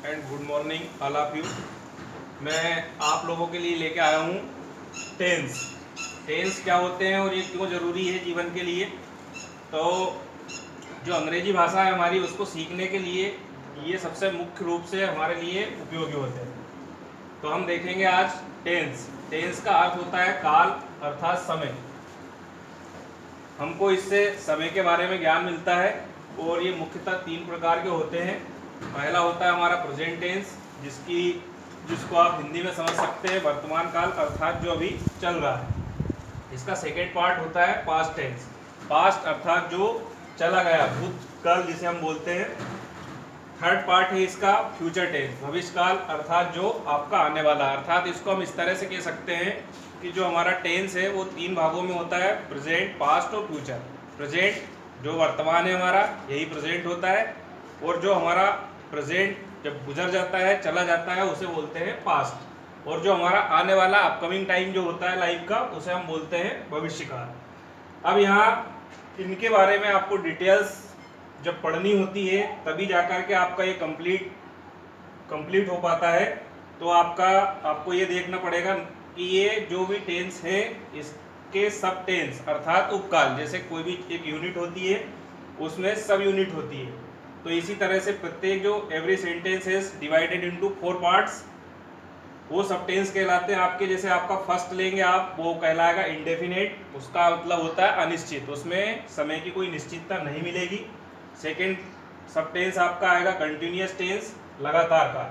And good morning all of you. मैं आप लोगों के लिए लेके आया हूँ टेंस। टेंस क्या होते हैं और ये क्यों ज़रूरी है जीवन के लिए। तो जो अंग्रेजी भाषा है हमारी, उसको सीखने के लिए ये सबसे मुख्य रूप से हमारे लिए उपयोगी होते हैं। तो हम देखेंगे आज टेंस। टेंस का अर्थ होता है काल अर्थात समय। हमको इससे समय के बारे में ज्ञान मिलता है और ये मुख्यतः 3 प्रकार के होते हैं। पहला होता है हमारा प्रेजेंट टेंस, जिसको आप हिंदी में समझ सकते हैं वर्तमान काल अर्थात जो अभी चल रहा है। इसका सेकेंड पार्ट होता है पास्ट टेंस। पास्ट अर्थात जो चला गया, भूतकाल जिसे हम बोलते हैं। थर्ड पार्ट है इसका फ्यूचर टेंस, भविष्य काल अर्थात जो आपका आने वाला। अर्थात इसको हम इस तरह से कह सकते हैं कि जो हमारा टेंस है वो 3 भागों में होता है, प्रेजेंट, पास्ट और फ्यूचर। प्रेजेंट जो वर्तमान है हमारा, यही प्रेजेंट होता है। और जो हमारा प्रेजेंट जब गुजर जाता है, चला जाता है, उसे बोलते हैं पास्ट। और जो हमारा आने वाला अपकमिंग टाइम जो होता है लाइफ का, उसे हम बोलते हैं भविष्य काल। अब यहाँ इनके बारे में आपको डिटेल्स जब पढ़नी होती है तभी जाकर के आपका ये कंप्लीट हो पाता है। तो आपको ये देखना पड़ेगा कि ये जो भी टेंस है इसके सब टेंस अर्थात उपकाल, जैसे कोई भी एक यूनिट होती है उसमें सब यूनिट होती है। तो इसी तरह से प्रत्येक जो every sentence is divided into 4 parts, वो सब टेंस कहलाते हैं आपके। जैसे आपका फर्स्ट लेंगे आप, वो कहलाएगा इंडेफिनेट, उसका मतलब होता है अनिश्चित, उसमें समय की कोई निश्चितता नहीं मिलेगी। सेकेंड सब टेंस आपका आएगा कंटिन्यूअस टेंस, लगातार का।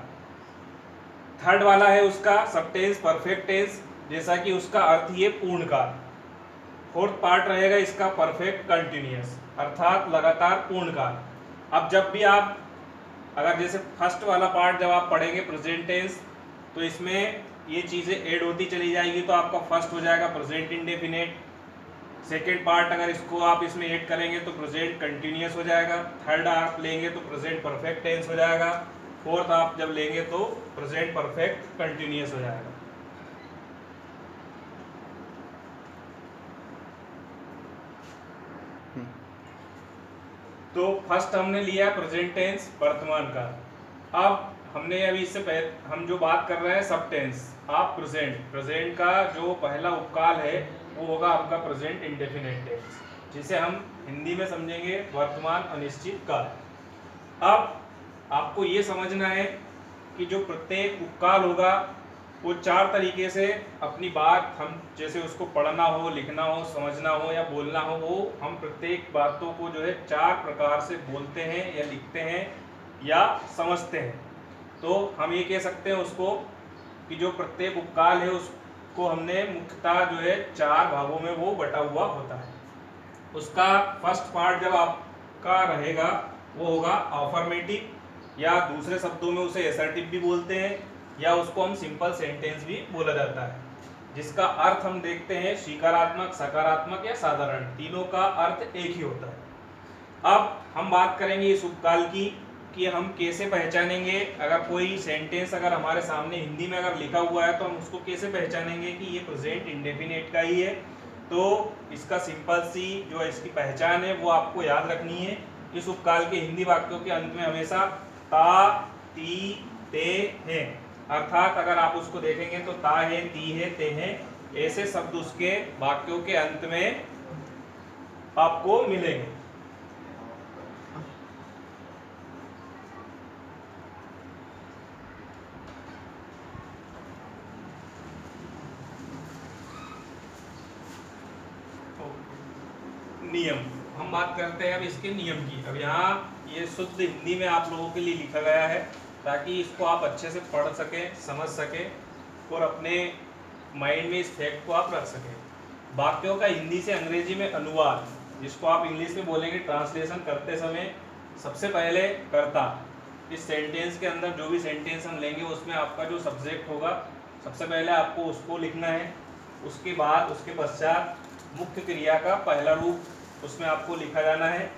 थर्ड वाला है उसका सब टेंस परफेक्ट टेंस, जैसा कि उसका अर्थ ही है पूर्ण काल। फोर्थ पार्ट रहेगा इसका परफेक्ट कंटिन्यूअस अर्थात लगातार पूर्ण काल। अब जब भी आप अगर जैसे फर्स्ट वाला पार्ट जब आप पढ़ेंगे प्रेजेंट टेंस, तो इसमें ये चीज़ें ऐड होती चली जाएगी। तो आपका फर्स्ट हो जाएगा प्रेजेंट इंडेफिनेट। सेकेंड पार्ट अगर इसको आप इसमें ऐड करेंगे तो प्रेजेंट कंटिन्यूअस हो जाएगा। थर्ड आप लेंगे तो प्रेजेंट परफेक्ट टेंस हो जाएगा। फोर्थ आप जब लेंगे तो प्रेजेंट परफेक्ट कंटिन्यूअस हो जाएगा। तो फर्स्ट हमने लिया प्रेजेंट टेंस, वर्तमान का। अब हमने अभी इससे पहले हम जो बात कर रहे हैं सब टेंस। आप प्रेजेंट का जो पहला उपकाल है वो होगा आपका प्रेजेंट इंडेफिनिट टेंस, जिसे हम हिंदी में समझेंगे वर्तमान अनिश्चित काल। अब आपको ये समझना है कि जो प्रत्येक उपकाल होगा वो 4 तरीके से अपनी बात, हम जैसे उसको पढ़ना हो, लिखना हो, समझना हो या बोलना हो, वो हम प्रत्येक बातों को जो है 4 प्रकार से बोलते हैं या लिखते हैं या समझते हैं। तो हम ये कह सकते हैं उसको कि जो प्रत्येक उपकाल है उसको हमने मुख्यतः जो है 4 भागों में वो बटा हुआ होता है। उसका फर्स्ट पार्ट जब आपका रहेगा वो होगा अफर्मेटिव, या दूसरे शब्दों में उसे असर्टिव भी बोलते हैं, या उसको हम सिंपल सेंटेंस भी बोला जाता है, जिसका अर्थ हम देखते हैं स्वीकारात्मक, सकारात्मक या साधारण, तीनों का अर्थ एक ही होता है। अब हम बात करेंगे इस उपकाल की कि हम कैसे पहचानेंगे। अगर कोई सेंटेंस अगर हमारे सामने हिंदी में अगर लिखा हुआ है तो हम उसको कैसे पहचानेंगे कि ये प्रेजेंट इंडेफिनिट का ही है। तो इसका सिंपल सी जो इसकी पहचान है वो आपको याद रखनी है। इस उपकाल के हिंदी वाक्यों के अंत में हमेशा ता, ती, ते हैं। अर्थात अगर आप उसको देखेंगे तो ता है, ती है, ते हैं, ऐसे शब्द उसके वाक्यों के अंत में आपको मिलेंगे। नियम, हम बात करते हैं अब इसके नियम की। अब यहाँ ये शुद्ध हिंदी में आप लोगों के लिए लिखा गया है ताकि इसको आप अच्छे से पढ़ सकें, समझ सकें और अपने माइंड में इस फैक्ट को आप रख सकें। वाक्यों का हिंदी से अंग्रेजी में अनुवाद, जिसको आप इंग्लिश में बोलेंगे ट्रांसलेशन करते समय, सबसे पहले कर्ता। इस सेंटेंस के अंदर जो भी सेंटेंस हम लेंगे उसमें आपका जो सब्जेक्ट होगा, सबसे पहले आपको उसको लिखना है। उसके बाद उसके पश्चात मुख्य क्रिया का पहला रूप उसमें आपको लिखा जाना है।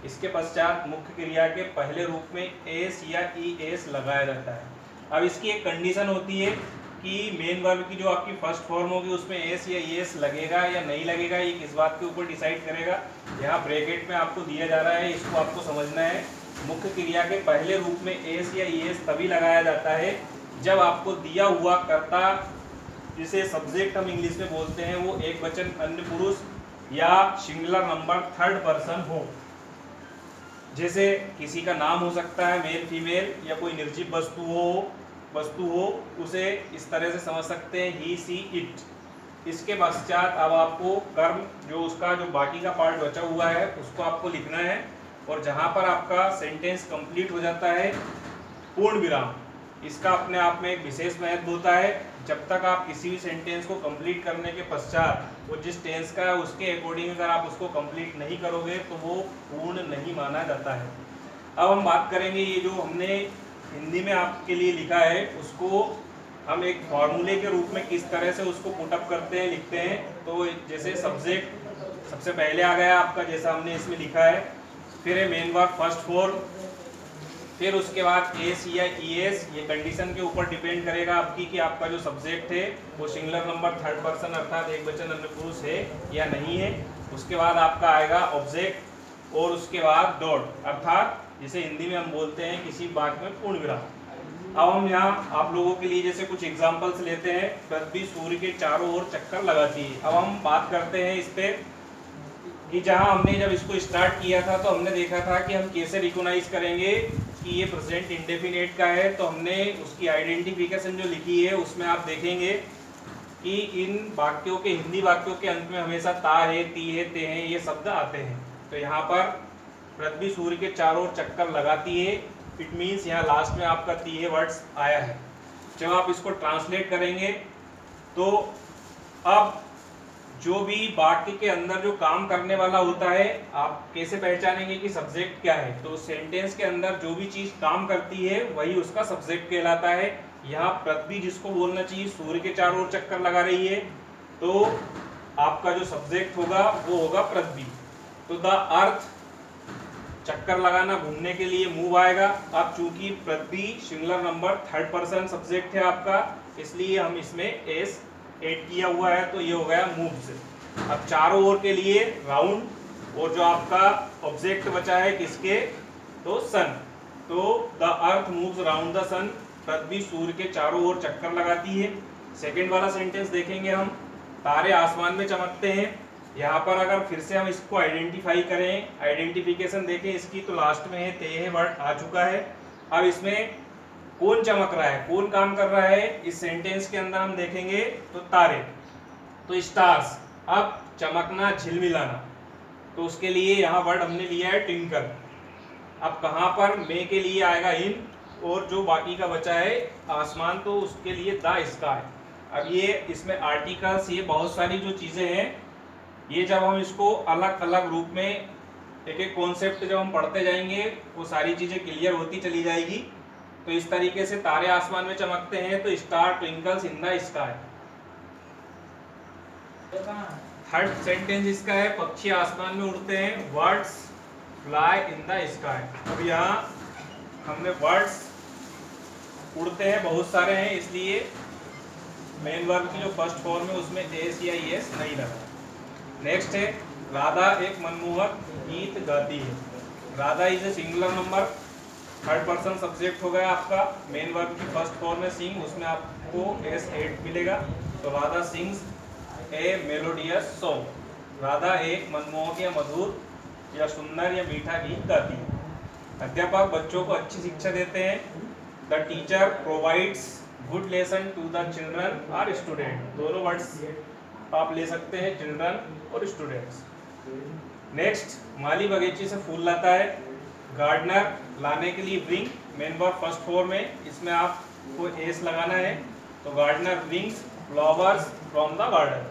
इसके पश्चात मुख्य क्रिया के पहले रूप में एस या ई एस लगाया जाता है। अब इसकी एक कंडीशन होती है कि मेन वर्ब की जो आपकी फर्स्ट फॉर्म होगी उसमें एस या ई एस लगेगा या नहीं लगेगा, ये किस बात के ऊपर डिसाइड करेगा। यहाँ ब्रैकेट में आपको दिया जा रहा है, इसको आपको समझना है मुख्य क्रिया के पहले रूप में एस या ईएस तभी लगाया जाता है जब आपको दिया हुआ कर्ता, जिसे सब्जेक्ट हम इंग्लिश में बोलते हैं, वो एक वचन अन्य पुरुष या सिंगुलर नंबर थर्ड पर्सन हो। जैसे किसी का नाम हो सकता है मेल फीमेल, या कोई निर्जीव वस्तु हो, उसे इस तरह से समझ सकते हैं ही सी इट। इसके पश्चात अब आपको कर्म, जो उसका जो बाकी का पार्ट बचा हुआ है, उसको आपको लिखना है, और जहां पर आपका सेंटेंस कंप्लीट हो जाता है, पूर्ण विराम, इसका अपने आप में एक विशेष महत्व होता है। जब तक आप किसी भी सेंटेंस को कंप्लीट करने के पश्चात वो जिस टेंस का है उसके अकॉर्डिंग अगर आप उसको कंप्लीट नहीं करोगे तो वो पूर्ण नहीं माना जाता है। अब हम बात करेंगे, ये जो हमने हिंदी में आपके लिए लिखा है उसको हम एक फॉर्मूले के रूप में किस तरह से उसको पुटअप करते हैं, लिखते हैं। तो जैसे सब्जेक्ट सबसे पहले आ गया आपका, जैसा हमने इसमें लिखा है, फिर है मेन वर्ब फर्स्ट फॉर्म, फिर उसके बाद एस या ईएस। ये कंडीशन के ऊपर डिपेंड करेगा आपकी कि आपका जो सब्जेक्ट है वो सिंगुलर नंबर थर्ड पर्सन अर्थात एक वचन अन्य पुरुष है या नहीं है। उसके बाद आपका आएगा ऑब्जेक्ट, और उसके बाद डॉट अर्थात जिसे हिंदी में हम बोलते हैं किसी वाक्य में पूर्ण विराम। अब हम यहाँ आप लोगों के लिए जैसे कुछ एग्जाम्पल्स लेते हैं। पृथ्वी सूर्य के चारों ओर चक्कर लगाती है। अब हम बात करते हैं इस पे कि जहाँ हमने जब इसको स्टार्ट किया था तो हमने देखा था कि हम कैसे रिकॉग्नाइज करेंगे कि ये प्रेजेंट इंडेफिनेट का है। तो हमने उसकी आइडेंटिफिकेशन जो लिखी है उसमें आप देखेंगे कि इन वाक्यों के, हिंदी वाक्यों के अंत में हमेशा ता है, ती है, ते हैं, ये शब्द आते हैं। तो यहाँ पर पृथ्वी सूर्य के चारों ओर चक्कर लगाती है, इट मीन्स यहाँ लास्ट में आपका ती है वर्ड्स आया है। जब आप इसको ट्रांसलेट करेंगे तो अब जो भी वाक्य के अंदर जो काम करने वाला होता है, आप कैसे पहचानेंगे कि सब्जेक्ट क्या है? तो सेंटेंस के अंदर जो भी चीज काम करती है वही उसका सब्जेक्ट कहलाता है। यहाँ पृथ्वी जिसको बोलना चाहिए सूर्य के चारों ओर चक्कर लगा रही है, तो आपका जो सब्जेक्ट होगा वो होगा पृथ्वी। तो द अर्थ, चक्कर लगाना, घूमने के लिए मूव आएगा। अब चूंकि पृथ्वी singular number third person subject है आपका, इसलिए हम इसमें एस ऐड किया हुआ है, तो ये हो गया मूव्स। अब चारों ओर के लिए राउंड, और जो आपका ऑब्जेक्ट बचा है किसके, तो सन। तो the earth moves round the sun, पृथ्वी सूर्य के चारों ओर चक्कर लगाती है। सेकंड वाला सेंटेंस देखेंगे हम, तारे आसमान में चमकते हैं। यहाँ पर अगर फिर से हम इसको आइडेंटिफाई करें, आइडेंटिफिकेशन देखें इसकी, तो लास्ट में है ते है वर्ड आ चुका है। अब इसमें कौन चमक रहा है, कौन काम कर रहा है, इस सेंटेंस के अंदर हम देखेंगे तो तारे, तो स्टार्स। अब चमकना, झिलमिलाना, तो उसके लिए यहाँ वर्ड हमने लिया है ट्विंकल। अब कहाँ पर मे के लिए आएगा इन, और जो बाकी का बचा है आसमान, तो उसके लिए द स्काई। अब ये इसमें आर्टिकल्स, ये बहुत सारी जो चीज़ें हैं, ये जब हम इसको अलग अलग रूप में एक एक कॉन्सेप्ट जब हम पढ़ते जाएंगे वो सारी चीज़ें क्लियर होती चली जाएगी। तो इस तरीके से तारे आसमान में चमकते हैं, तो star twinkles in the sky. Third sentence इसका है, पक्षी आसमान में उड़ते हैं, birds fly in the sky. अब यहाँ हमने वर्ड्स उड़ते हैं बहुत सारे हैं, इसलिए मेन वर्ब की जो फर्स्ट फॉर्म है उसमें एस या ईएस नहीं लगा। नेक्स्ट है, राधा एक मनमोहक गीत गाती है। Radha is a singular number, third person subject हो गया आपका। मेन वर्ब की फर्स्ट फॉर्म है सिंग, उसमें आपको एस एड मिलेगा। तो राधा सिंग्स ए मेलोडियस सॉन्ग, राधा एक मनमोहक या मधुर या सुंदर या मीठा गीत गाती है। अध्यापक बच्चों को अच्छी शिक्षा देते हैं। The teacher provides good lesson to the children or student, दोनों वर्ड्स आप ले सकते हैं, चिल्ड्रन और स्टूडेंट्स। नेक्स्ट, माली बगीचे से फूल लाता है। गार्डनर लाने के लिए bring, main verb first form में, इसमें आपको एस लगाना है। तो gardener brings flowers from the garden,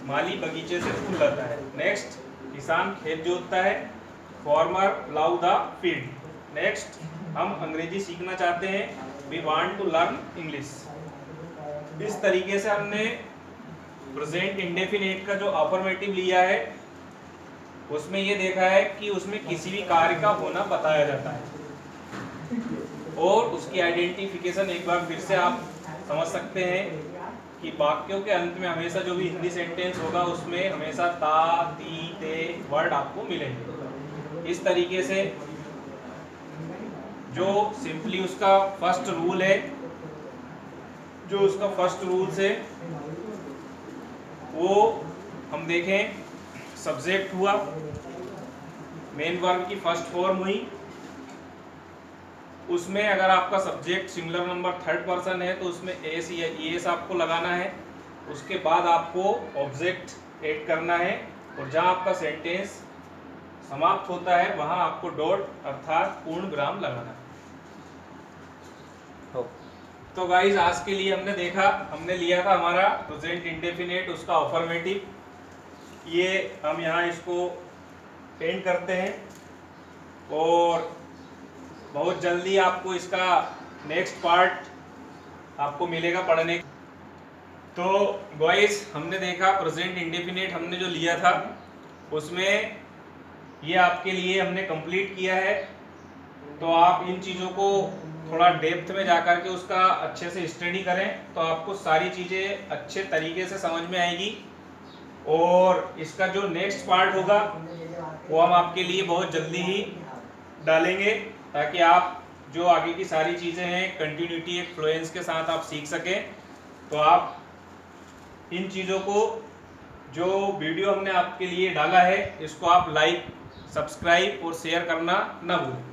माली बगीचे से फूल लाता है। नेक्स्ट, किसान खेत जोतता है। Farmer plough the field. Next, हम अंग्रेजी सीखना चाहते हैं, we want to learn English. इस तरीके से हमने प्रेजेंट इंडेफिनिट का जो अफर्मेटिव लिया है उसमें ये देखा है कि उसमें किसी भी कार्य का होना बताया जाता है, और उसकी आइडेंटिफिकेशन एक बार फिर से आप समझ सकते हैं कि वाक्यों के अंत में हमेशा जो भी हिंदी सेंटेंस होगा उसमें हमेशा ता, ती, ते वर्ड आपको मिलेंगे। इस तरीके से जो सिंपली उसका फर्स्ट रूल है, जो उसका फर्स्ट रूल्स है वो हम देखें। सब्जेक्ट हुआ, मेन वर्ब की फर्स्ट फॉर्म हुई, उसमें अगर आपका subject singular number third person है तो उसमें एस या ईएस आपको लगाना है। उसके बाद आपको ऑब्जेक्ट ऐड करना है और जहां आपका सेंटेंस समाप्त होता है वहां आपको डॉट अर्थात पूर्ण विराम लगाना है। तो गाइस आज के लिए हमने लिया था हमारा प्रेजेंट इंडेफिनिट, उसका अफर्मेटिव। ये हम यहाँ इसको पेंट करते हैं और बहुत जल्दी आपको इसका नेक्स्ट पार्ट आपको मिलेगा पढ़ने। तो गाइस हमने देखा प्रेजेंट इंडेफिनिट हमने जो लिया था उसमें ये आपके लिए हमने कंप्लीट किया है। तो आप इन चीज़ों को थोड़ा डेप्थ में जाकर के उसका अच्छे से स्टडी करें तो आपको सारी चीज़ें अच्छे तरीके से समझ में आएगी। और इसका जो नेक्स्ट पार्ट होगा वो हम आपके लिए बहुत जल्दी ही डालेंगे ताकि आप जो आगे की सारी चीज़ें हैं कंटिन्यूटी एक फ्लुएंस के साथ आप सीख सकें। तो आप इन चीज़ों को, जो वीडियो हमने आपके लिए डाला है, इसको आप लाइक, सब्सक्राइब और शेयर करना ना भूलें।